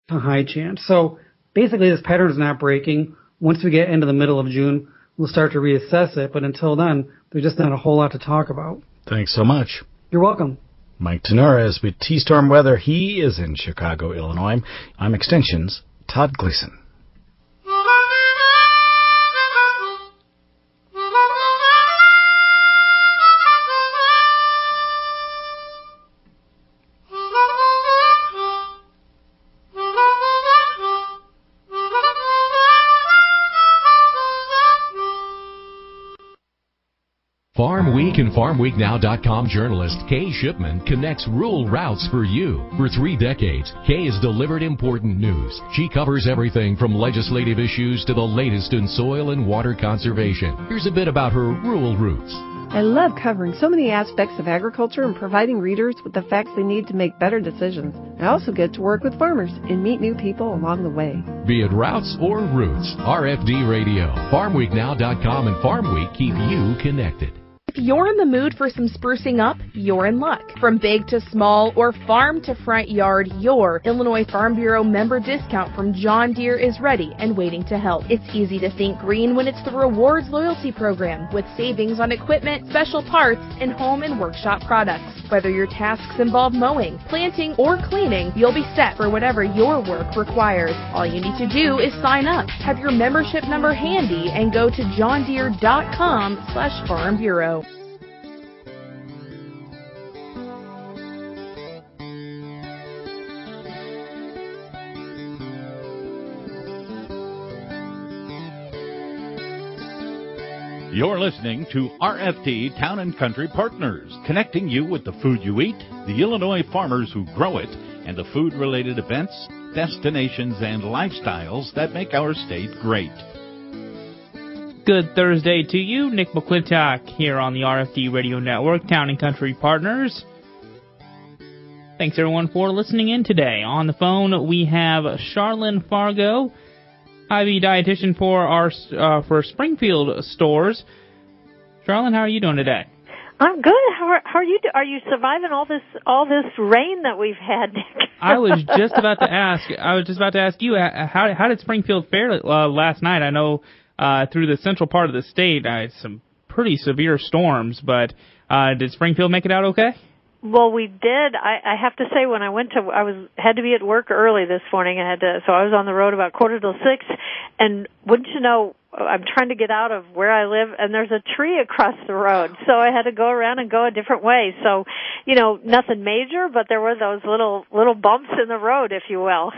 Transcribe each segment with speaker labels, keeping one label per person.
Speaker 1: a high chance. So basically this pattern is not breaking. Once we get into the middle of June, we'll start to reassess it. But until then, there's just not a whole lot to talk about.
Speaker 2: Thanks so much.
Speaker 1: You're welcome.
Speaker 2: Mike Tenora is with T-Storm Weather. He is in Chicago, Illinois. I'm Extension's Todd Gleason.
Speaker 3: Farm Week and FarmWeekNow.com journalist Kay Shipman connects rural routes for you. For 3 decades, Kay has delivered important news. She covers everything from legislative issues to the latest in soil and water conservation. Here's a bit about her rural roots.
Speaker 4: I love covering so many aspects of agriculture and providing readers with the facts they need to make better decisions. I also get to work with farmers and meet new people along the way.
Speaker 3: Be it routes or roots, RFD Radio, FarmWeekNow.com and Farm Week keep you connected.
Speaker 5: If you're in the mood for some sprucing up, you're in luck. From big to small or farm to front yard, your Illinois Farm Bureau member discount from John Deere is ready and waiting to help. It's easy to think green when it's the Rewards Loyalty Program with savings on equipment, special parts, and home and workshop products. Whether your tasks involve mowing, planting, or cleaning, you'll be set for whatever your work requires. All you need to do is sign up, have your membership number handy, and go to johndeere.com/Farm Bureau.
Speaker 6: You're listening to RFD Town and Country Partners, connecting you with the food you eat, the Illinois farmers who grow it, and the food-related events, destinations, and lifestyles that make our state great.
Speaker 7: Good Thursday to you. Nick McClintock here on the RFD Radio Network, Town and Country Partners. Thanks, everyone, for listening in today. On the phone, we have Charlene Fargo, IV dietitian for our for Springfield stores. Charlene, how are you doing today?
Speaker 8: I'm good. How are you? Are you surviving all this rain that we've had?
Speaker 7: I was just about to ask you how did Springfield fare last night? I know through the central part of the state, some pretty severe storms, but did Springfield make it out okay?
Speaker 8: Well, we did. I have to say, when I had to be at work early this morning. So I was on the road about 5:45, and wouldn't you know, I'm trying to get out of where I live, and there's a tree across the road, so I had to go around and go a different way. So, nothing major, but there were those little bumps in the road, if you will.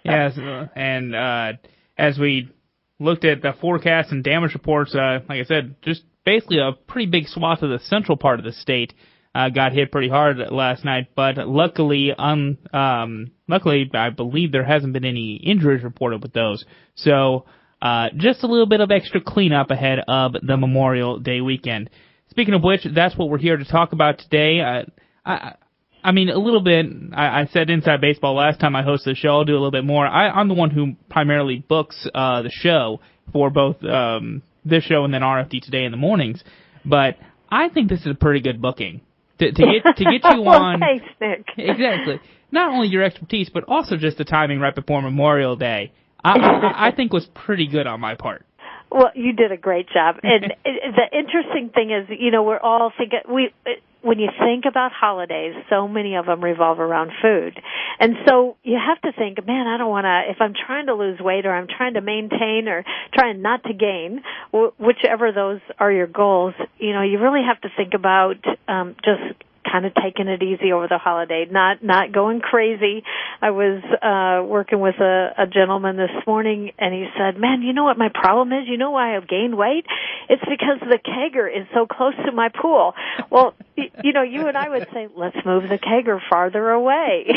Speaker 7: Yes, and as we looked at the forecast and damage reports, like I said, just basically a pretty big swath of the central part of the state got hit pretty hard last night, but luckily, I believe there hasn't been any injuries reported with those. So, just a little bit of extra cleanup ahead of the Memorial Day weekend. Speaking of which, that's what we're here to talk about today. I mean, a little bit, I said Inside Baseball last time I hosted the show. I'll do a little bit more. I'm the one who primarily books the show for both this show and then RFD Today in the mornings. But I think this is a pretty good booking. To get you on,
Speaker 8: thanks, Nick.
Speaker 7: Exactly. Not only your expertise, but also just the timing right before Memorial Day. I think was pretty good on my part.
Speaker 8: Well, you did a great job. And the interesting thing is, we're all thinking when you think about holidays, so many of them revolve around food. And so you have to think, man, I don't want to, if I'm trying to lose weight or I'm trying to maintain or trying not to gain, whichever those are your goals, you really have to think about just kind of taking it easy over the holiday, not going crazy. I was working with a gentleman this morning, and he said, man, you know what my problem is? You know why I've gained weight? It's because the kegger is so close to my pool. Well, you and I would say, let's move the kegger farther away.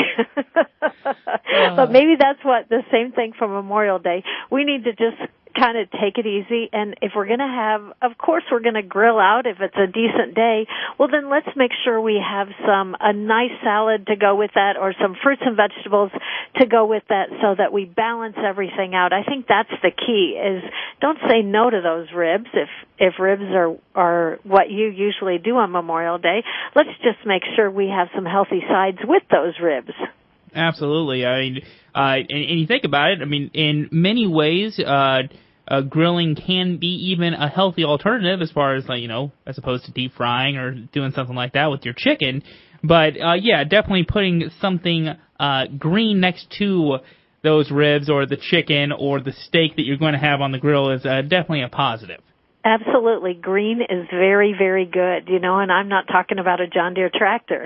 Speaker 8: But maybe that's the same thing for Memorial Day. We need to just kind of take it easy, and if we're going to have, of course we're going to grill out if it's a decent day, well then let's make sure we have a nice salad to go with that, or some fruits and vegetables to go with that, so that we balance everything out. I think that's the key, is don't say no to those ribs if ribs are what you usually do on Memorial Day. Let's just make sure we have some healthy sides with those ribs.
Speaker 7: Absolutely. I mean, and you think about it, I mean, in many ways, grilling can be even a healthy alternative as far as, like, as opposed to deep frying or doing something like that with your chicken. But, yeah, definitely putting something green next to those ribs or the chicken or the steak that you're going to have on the grill is definitely a positive.
Speaker 8: Absolutely. Green is very, very good, and I'm not talking about a John Deere tractor.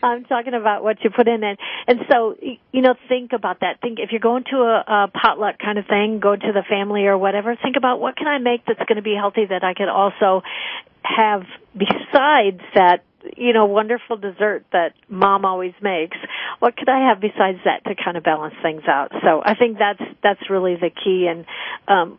Speaker 8: I'm talking about what you put in it. And so, think about that. Think if you're going to a potluck kind of thing, go to the family or whatever, think about what can I make that's going to be healthy that I could also have besides that, wonderful dessert that Mom always makes. What could I have besides that to kind of balance things out? So I think that's really the key. And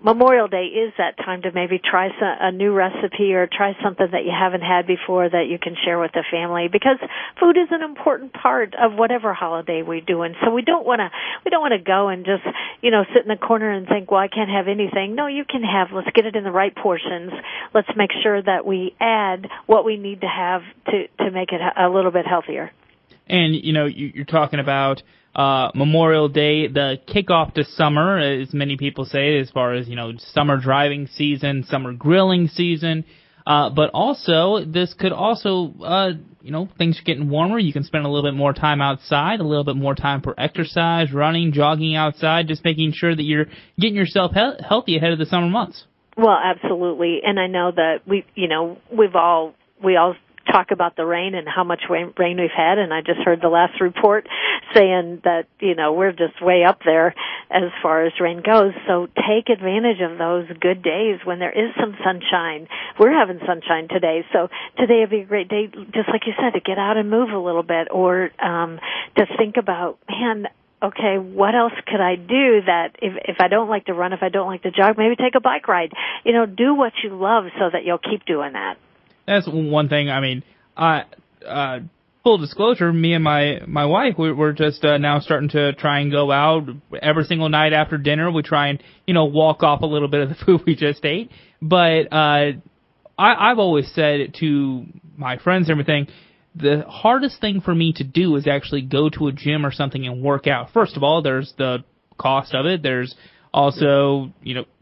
Speaker 8: Memorial Day is that time to maybe try a new recipe or try something that you haven't had before that you can share with the family, because food is an important part of whatever holiday we're doing. So we don't want to go and just sit in the corner and think, well, I can't have anything. No, you can have. Let's get it in the right portions. Let's make sure that we add what we need to have to make it a little bit healthier.
Speaker 7: And, you're talking about Memorial Day, the kickoff to summer, as many people say, as far as, summer driving season, summer grilling season. But also, this could also, things are getting warmer. You can spend a little bit more time outside, a little bit more time for exercise, running, jogging outside, just making sure that you're getting yourself healthy ahead of the summer months.
Speaker 8: Well, absolutely. And I know that we all talk about the rain and how much rain we've had, and I just heard the last report saying that, we're just way up there as far as rain goes. So take advantage of those good days when there is some sunshine. We're having sunshine today, so today would be a great day, just like you said, to get out and move a little bit, or to think about, okay, what else could I do that if I don't like to run, if I don't like to jog, maybe take a bike ride. Do what you love so that you'll keep doing that.
Speaker 7: That's one thing. I mean, full disclosure, me and my wife, we're just now starting to try and go out every single night after dinner. We try and, walk off a little bit of the food we just ate. But I've always said to my friends and everything, the hardest thing for me to do is actually go to a gym or something and work out. First of all, there's the cost of it. There's also,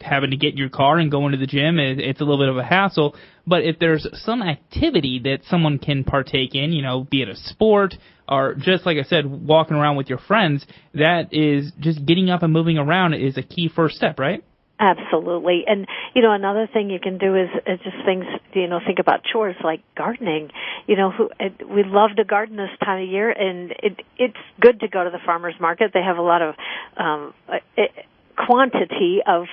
Speaker 7: having to get in your car and go into the gym, it's a little bit of a hassle. But if there's some activity that someone can partake in, be it a sport or just, like I said, walking around with your friends, that is just getting up and moving around is a key first step, right?
Speaker 8: Absolutely. And, another thing you can do is just things, think about chores like gardening. We love to garden this time of year, and it's good to go to the farmer's market. They have a lot of quantity of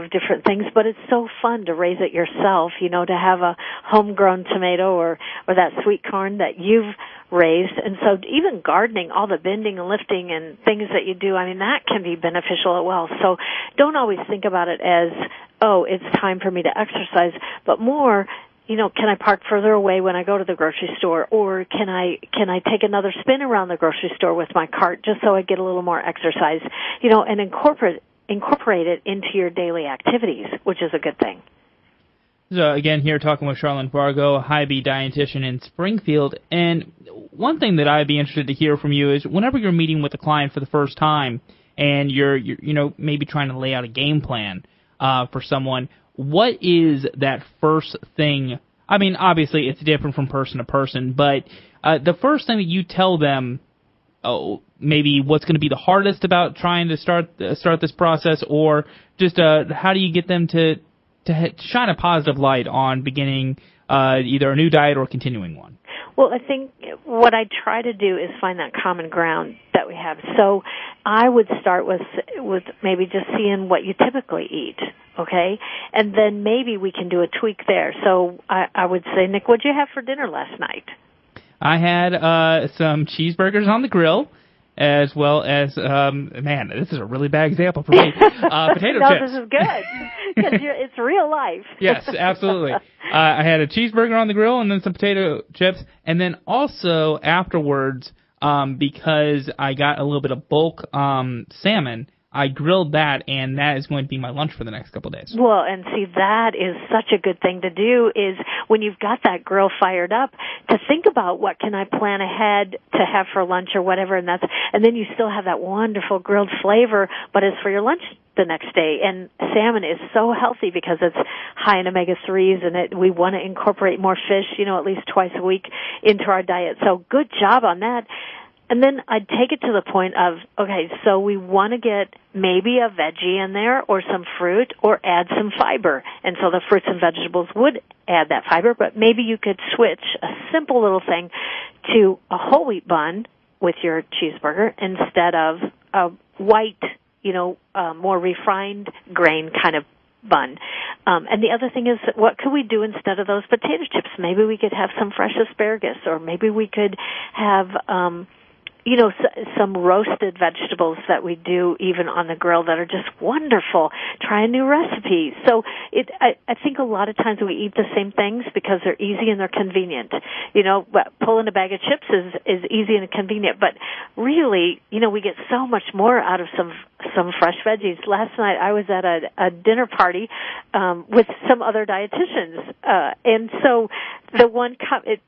Speaker 8: different things, but it's so fun to raise it yourself, to have a homegrown tomato or that sweet corn that you've raised. And so even gardening, all the bending and lifting and things that you do, that can be beneficial as well. So don't always think about it as, oh, it's time for me to exercise, but more, can I park further away when I go to the grocery store, or can I take another spin around the grocery store with my cart just so I get a little more exercise, and incorporate it into your daily activities, which is a good thing.
Speaker 7: So again, here talking with Charlene Vargo, a Hy-Vee dietitian in Springfield. And one thing that I'd be interested to hear from you is whenever you're meeting with a client for the first time and you're maybe trying to lay out a game plan for someone, what is that first thing? Obviously it's different from person to person, but the first thing that you tell them, maybe what's going to be the hardest about trying to start this process, or just how do you get them to shine a positive light on beginning either a new diet or continuing one?
Speaker 8: Well, I think what I try to do is find that common ground that we have. So I would start with maybe just seeing what you typically eat, okay? And then maybe we can do a tweak there. So I would say, Nick, what'd you have for dinner last night?
Speaker 7: I had some cheeseburgers on the grill, as well as, this is a really bad example for me, potato chips.
Speaker 8: This is good, because it's real life.
Speaker 7: Yes, absolutely. I had a cheeseburger on the grill and then some potato chips, and then also afterwards, because I got a little bit of bulk salmon, I grilled that, and that is going to be my lunch for the next couple of days.
Speaker 8: Well, and see, that is such a good thing to do, is when you've got that grill fired up, to think about what can I plan ahead to have for lunch or whatever, and then you still have that wonderful grilled flavor, but it's for your lunch the next day. And salmon is so healthy because it's high in omega-3s, and we want to incorporate more fish, at least twice a week into our diet. So good job on that. And then I'd take it to the point of, okay, so we want to get maybe a veggie in there or some fruit or add some fiber. And so the fruits and vegetables would add that fiber, but maybe you could switch a simple little thing to a whole wheat bun with your cheeseburger instead of a white, more refined grain kind of bun. And the other thing is, what could we do instead of those potato chips? Maybe we could have some fresh asparagus, or maybe we could have some roasted vegetables that we do even on the grill that are just wonderful. Try a new recipe. So I think a lot of times we eat the same things because they're easy and they're convenient. Pulling a bag of chips is easy and convenient, but really, we get so much more out of some fresh veggies. Last night I was at a dinner party with some other dietitians, and so the one comment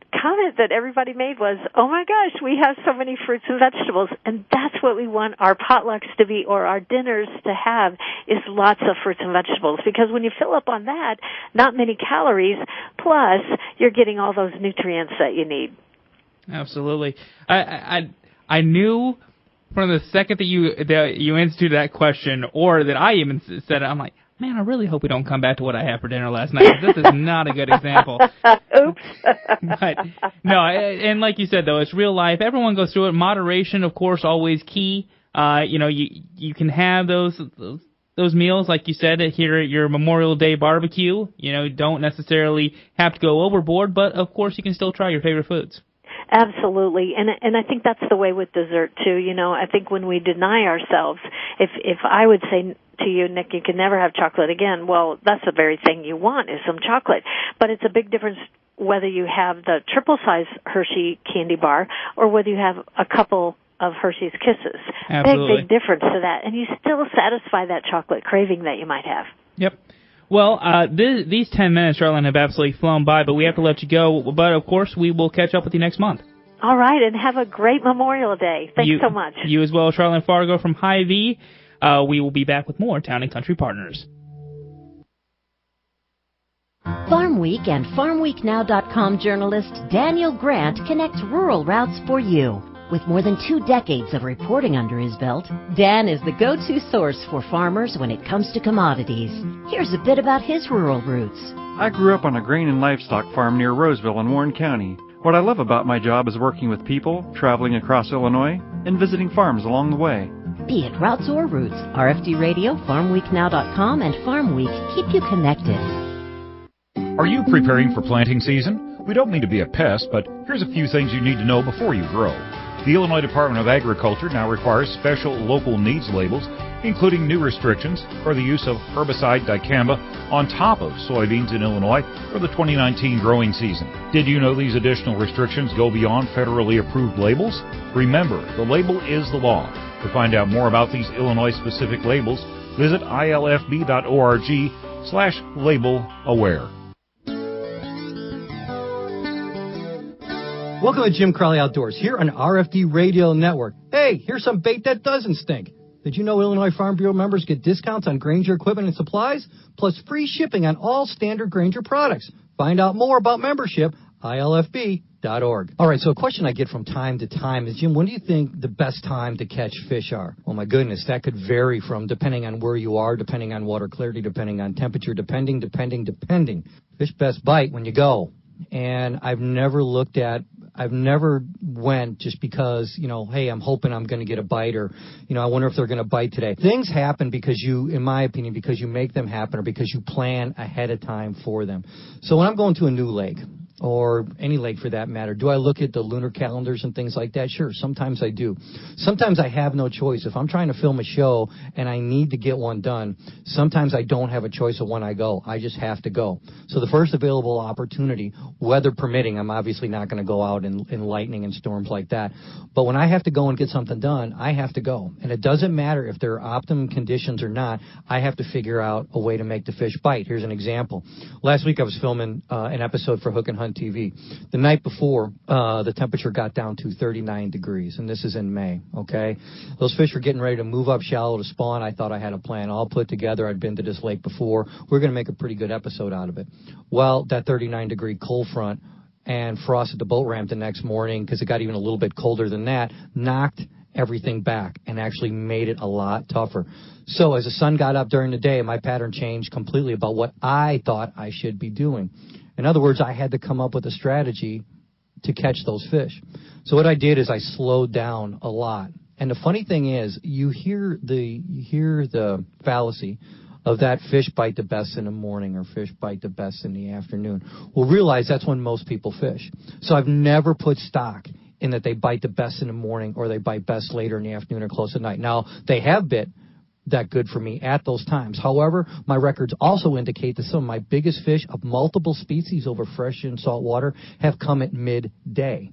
Speaker 8: that everybody made was, "Oh my gosh, we have so many fruits and vegetables," and that's what we want our potlucks to be, or our dinners to have, is lots of fruits and vegetables. Because when you fill up on that, not many calories, plus you're getting all those nutrients that you need.
Speaker 7: Absolutely. I knew from the second that you instituted that question, or that I even said it, I'm like, man, I really hope we don't come back to what I had for dinner last night. This is not a good example.
Speaker 8: Oops.
Speaker 7: But no, and like you said, though, it's real life. Everyone goes through it. Moderation, of course, always key. You can have those meals, like you said, here at your Memorial Day barbecue. Don't necessarily have to go overboard, but of course you can still try your favorite foods.
Speaker 8: Absolutely, and I think that's the way with dessert too. I think when we deny ourselves, if I would say to you, Nick, you can never have chocolate again, well, that's the very thing you want, is some chocolate. But it's a big difference whether you have the triple size Hershey candy bar or whether you have a couple of Hershey's Kisses.
Speaker 7: Absolutely.
Speaker 8: Big difference to that, and you still satisfy that chocolate craving that you might have.
Speaker 7: Yep. Well, these 10 minutes, Charlene, have absolutely flown by, but we have to let you go. But, of course, we will catch up with you next month.
Speaker 8: All right, and have a great Memorial Day. Thanks so much.
Speaker 7: You as well, Charlene Fargo from Hy-Vee. We will be back with more Town and Country Partners.
Speaker 9: Farm Week and FarmWeekNow.com journalist Daniel Grant connects rural routes for you. With more than 2 decades of reporting under his belt, Dan is the go-to source for farmers when it comes to commodities. Here's a bit about his rural roots.
Speaker 10: I grew up on a grain and livestock farm near Roseville in Warren County. What I love about my job is working with people, traveling across Illinois, and visiting farms along the way.
Speaker 9: Be it routes or roots, RFD Radio, FarmWeekNow.com, and Farm Week keep you connected.
Speaker 11: Are you preparing for planting season? We don't mean to be a pest, but here's a few things you need to know before you grow. The Illinois Department of Agriculture now requires special local needs labels, including new restrictions for the use of herbicide dicamba on top of soybeans in Illinois for the 2019 growing season. Did you know these additional restrictions go beyond federally approved labels? Remember, the label is the law. To find out more about these Illinois-specific labels, visit ilfb.org/label-aware.
Speaker 12: Welcome to Jim Crowley Outdoors here on RFD Radio Network. Hey, here's some bait that doesn't stink. Did you know Illinois Farm Bureau members get discounts on Grainger equipment and supplies, plus free shipping on all standard Grainger products? Find out more about membership, ilfb.org. All right, so a question I get from time to time is, Jim, when do you think the best time to catch fish are? Oh, my goodness, that could vary from depending on where you are, depending on water clarity, depending on temperature, depending. Fish best bite when you go. And I've never went just because, hey, I'm hoping I'm going to get a bite, or, I wonder if they're going to bite today. Things happen because you, in my opinion, because you make them happen, or because you plan ahead of time for them. So when I'm going to a new lake, or any lake for that matter. Do I look at the lunar calendars and things like that? Sure, sometimes I do. Sometimes I have no choice. If I'm trying to film a show and I need to get one done, sometimes I don't have a choice of when I go. I just have to go. So the first available opportunity, weather permitting, I'm obviously not going to go out in lightning and storms like that. But when I have to go and get something done, I have to go. And it doesn't matter if there are optimum conditions or not. I have to figure out a way to make the fish bite. Here's an example. Last week I was filming an episode for Hook and Hunt TV. The night before, the temperature got down to 39 degrees, and this is in May, okay? Those fish were getting ready to move up shallow to spawn. I thought I had a plan all put together. I'd been to this lake before. We're going to make a pretty good episode out of it. Well, that 39-degree cold front and frost at the boat ramp the next morning, because it got even a little bit colder than that, knocked everything back and actually made it a lot tougher. So as the sun got up during the day, my pattern changed completely about what I thought I should be doing. In other words, I had to come up with a strategy to catch those fish. So what I did is I slowed down a lot. And the funny thing is, you hear the fallacy of that fish bite the best in the morning or fish bite the best in the afternoon. Well, realize that's when most people fish. So I've never put stock in that they bite the best in the morning or they bite best later in the afternoon or close at night. Now, they have bit that good for me at those times. However, my records also indicate that some of my biggest fish of multiple species over fresh and salt water have come at midday.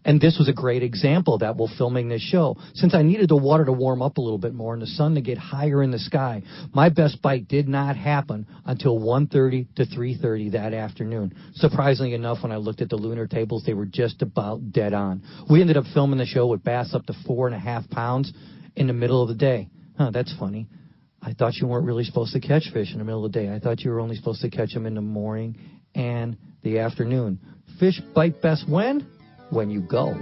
Speaker 12: And this was a great example of that while filming this show. Since I needed the water to warm up a little bit more and the sun to get higher in the sky, my best bite did not happen until 1:30 to 3:30 that afternoon. Surprisingly enough, when I looked at the lunar tables, they were just about dead on. We ended up filming the show with bass up to 4.5 pounds in the middle of the day. Huh, that's funny. I thought you weren't really supposed to catch fish in the middle of the day. I thought you were only supposed to catch them in the morning and the afternoon. Fish bite best when? When you go.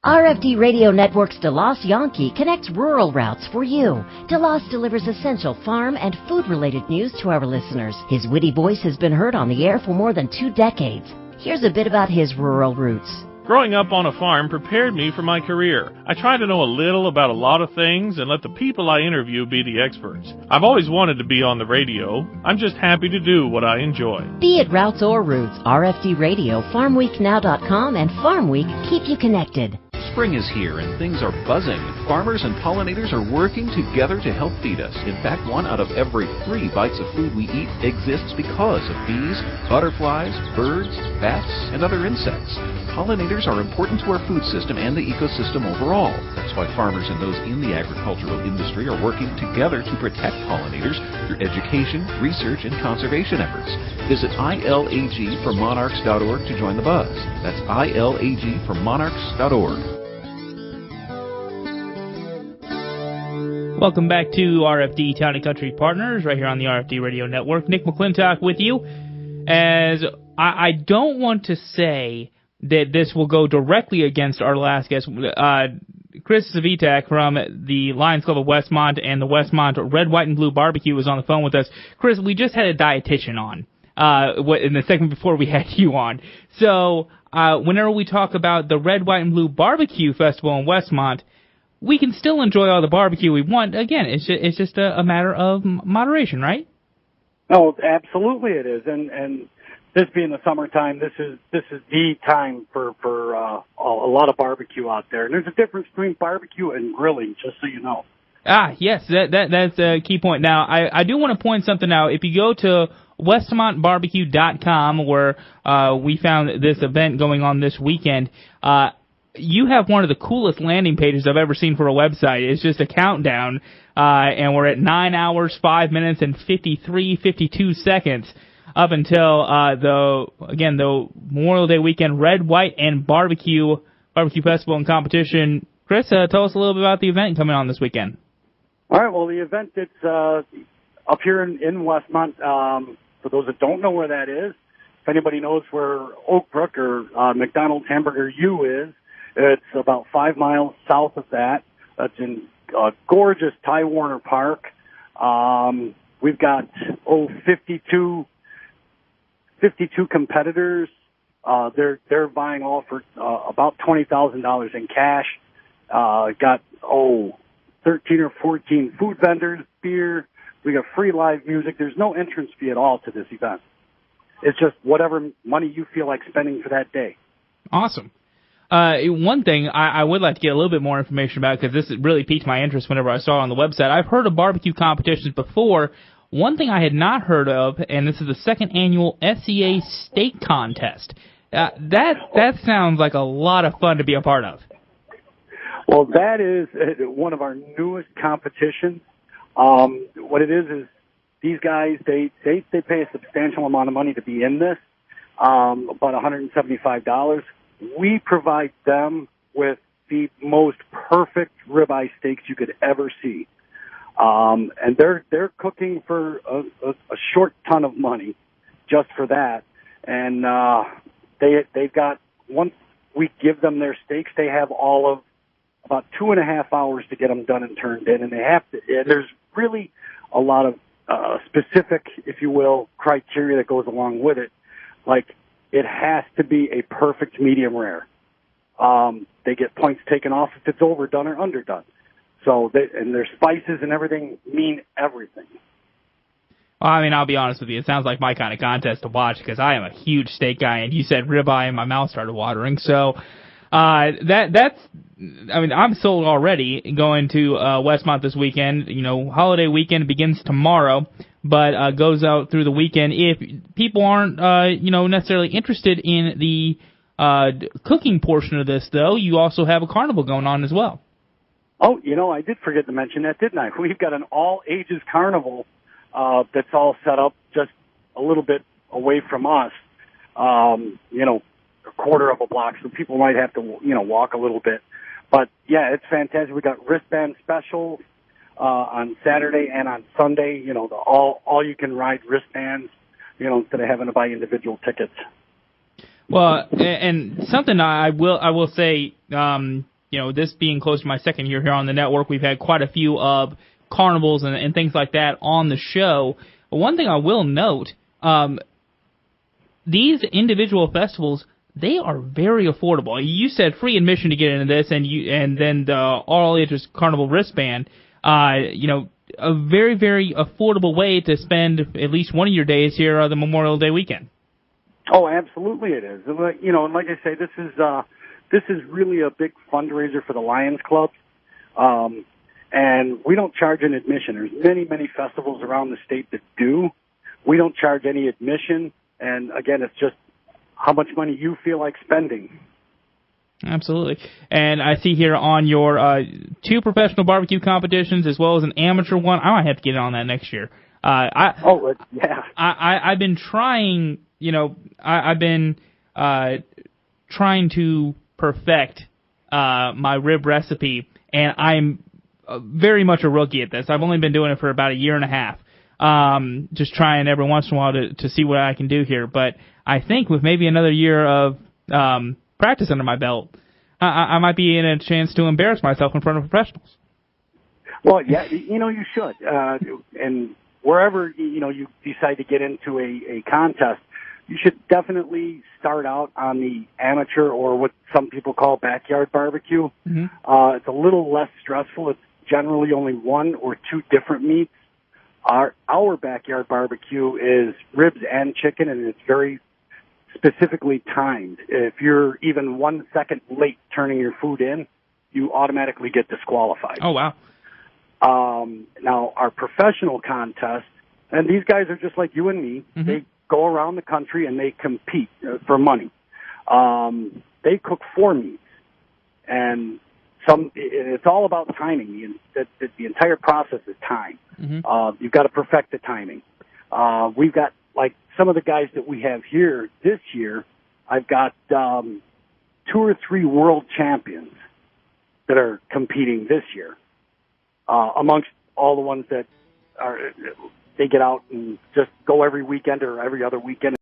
Speaker 9: RFD Radio Network's DeLoss Yankee connects rural routes for you. DeLoss delivers essential farm and food-related news to our listeners. His witty voice has been heard on the air for more than 2 decades. Here's a bit about his rural roots.
Speaker 13: Growing up on a farm prepared me for my career. I try to know a little about a lot of things and let the people I interview be the experts. I've always wanted to be on the radio. I'm just happy to do what I enjoy.
Speaker 9: Be it routes or roots, RFD Radio, FarmWeekNow.com, and Farm Week keep you connected.
Speaker 14: Spring is here and things are buzzing. Farmers and pollinators are working together to help feed us. In fact, 1 out of every 3 bites of food we eat exists because of bees, butterflies, birds, bats, and other insects. Pollinators are important to our food system and the ecosystem overall. That's why farmers and those in the agricultural industry are working together to protect pollinators through education, research, and conservation efforts. Visit ilagformonarchs.org to join the buzz. That's ilagformonarchs.org.
Speaker 7: Welcome back to RFD Town and Country Partners, right here on the RFD Radio Network. Nick McClintock with you. As I don't want to say that this will go directly against our last guest, Chris Svitak from the Lions Club of Westmont and the Westmont Red, White, and Blue Barbecue was on the phone with us. Chris, we just had a dietitian on in the segment before we had you on. So whenever we talk about the Red, White, and Blue Barbecue Festival in Westmont, we can still enjoy all the barbecue we want. Again, it's just a matter of moderation, right?
Speaker 15: Oh, absolutely it is. And this being the summertime, this is the time for a lot of barbecue out there. And there's a difference between barbecue and grilling, just so you know.
Speaker 7: Ah, yes, that's a key point. Now, I do want to point something out. If you go to WestmontBarbecue.com, where we found this event going on this weekend, you have one of the coolest landing pages I've ever seen for a website. It's just a countdown, and we're at 9 hours, 5 minutes, and 52 seconds up until the Memorial Day weekend Red, White, and Barbecue Festival and Competition. Chris, tell us a little bit about the event coming on this weekend.
Speaker 15: All right, well, the event that's up here in Westmont, for those that don't know where that is, if anybody knows where Oak Brook or McDonald's Hamburger U is, it's about 5 miles south of that. That's in gorgeous Ty Warner Park. We've got 52 competitors. They're vying all for about $20,000 in cash. Got 13 or 14 food vendors, beer. We got free live music. There's no entrance fee at all to this event. It's just whatever money you feel like spending for that day.
Speaker 7: Awesome. One thing I would like to get a little bit more information about, because this really piqued my interest whenever I saw it on the website. I've heard of barbecue competitions before. One thing I had not heard of, and this is the second annual SCA Steak Contest. That sounds like a lot of fun to be a part of.
Speaker 15: Well, that is one of our newest competitions. What it is these guys, they pay a substantial amount of money to be in this, about $175. We provide them with the most perfect ribeye steaks you could ever see. And they're cooking for a short ton of money just for that. And they've got, once we give them their steaks, they have all of about 2.5 hours to get them done and turned in. And they have to, there's really a lot of specific, if you will, criteria that goes along with it. Like, it has to be a perfect medium rare. They get points taken off if it's overdone or underdone. So, and their spices and everything mean everything.
Speaker 7: Well, I mean, I'll be honest with you. It sounds like my kind of contest to watch, because I am a huge steak guy, and you said ribeye, and my mouth started watering. So, that's, I mean, I'm sold already going to Westmont this weekend. You know, holiday weekend begins tomorrow, but goes out through the weekend. If people aren't, necessarily interested in the cooking portion of this, though, you also have a carnival going on as well.
Speaker 15: Oh, I did forget to mention that, didn't I? We've got an all-ages carnival that's all set up just a little bit away from us, a quarter of a block, so people might have to, walk a little bit. But, yeah, it's fantastic. We got wristband specials on Saturday and on Sunday, the all-you-can-ride wristbands, instead of having to buy individual tickets.
Speaker 7: Well, and something I will say, this being close to my second year here on the network, we've had quite a few of carnivals and things like that on the show. But one thing I will note, these individual festivals, they are very affordable. You said free admission to get into this, and then the all-ages carnival wristband. A very, very affordable way to spend at least one of your days here on the Memorial Day weekend.
Speaker 15: Oh, absolutely it is. And like I say, this is really a big fundraiser for the Lions Club. And we don't charge an admission. There's many, many festivals around the state that do. We don't charge any admission. And again, it's just how much money you feel like spending.
Speaker 7: Absolutely. And I see here on your 2 professional barbecue competitions as well as an amateur one. I might have to get on that next year.
Speaker 15: Yeah.
Speaker 7: I've been trying, I've been trying to perfect my rib recipe, and I'm very much a rookie at this. I've only been doing it for about a year and a half. Just trying every once in a while to see what I can do here. But I think with maybe another year of practice under my belt, I might be in a chance to embarrass myself in front of professionals.
Speaker 15: Well, yeah, you should. And wherever, you decide to get into a contest, you should definitely start out on the amateur, or what some people call backyard barbecue. Mm-hmm. It's a little less stressful. It's generally only 1 or 2 different meats. Our backyard barbecue is ribs and chicken, and it's very specifically timed. If you're even 1 second late turning your food in, you automatically get disqualified.
Speaker 7: Oh, wow.
Speaker 15: Now, our professional contest, and these guys are just like you and me. Mm-hmm. They go around the country and they compete for money. They cook 4 meats, and it's all about timing. The entire process is time. Mm-hmm. You've got to perfect the timing. We've got, like, some of the guys that we have here this year, I've got 2 or 3 world champions that are competing this year, amongst all the ones that they get out and just go every weekend or every other weekend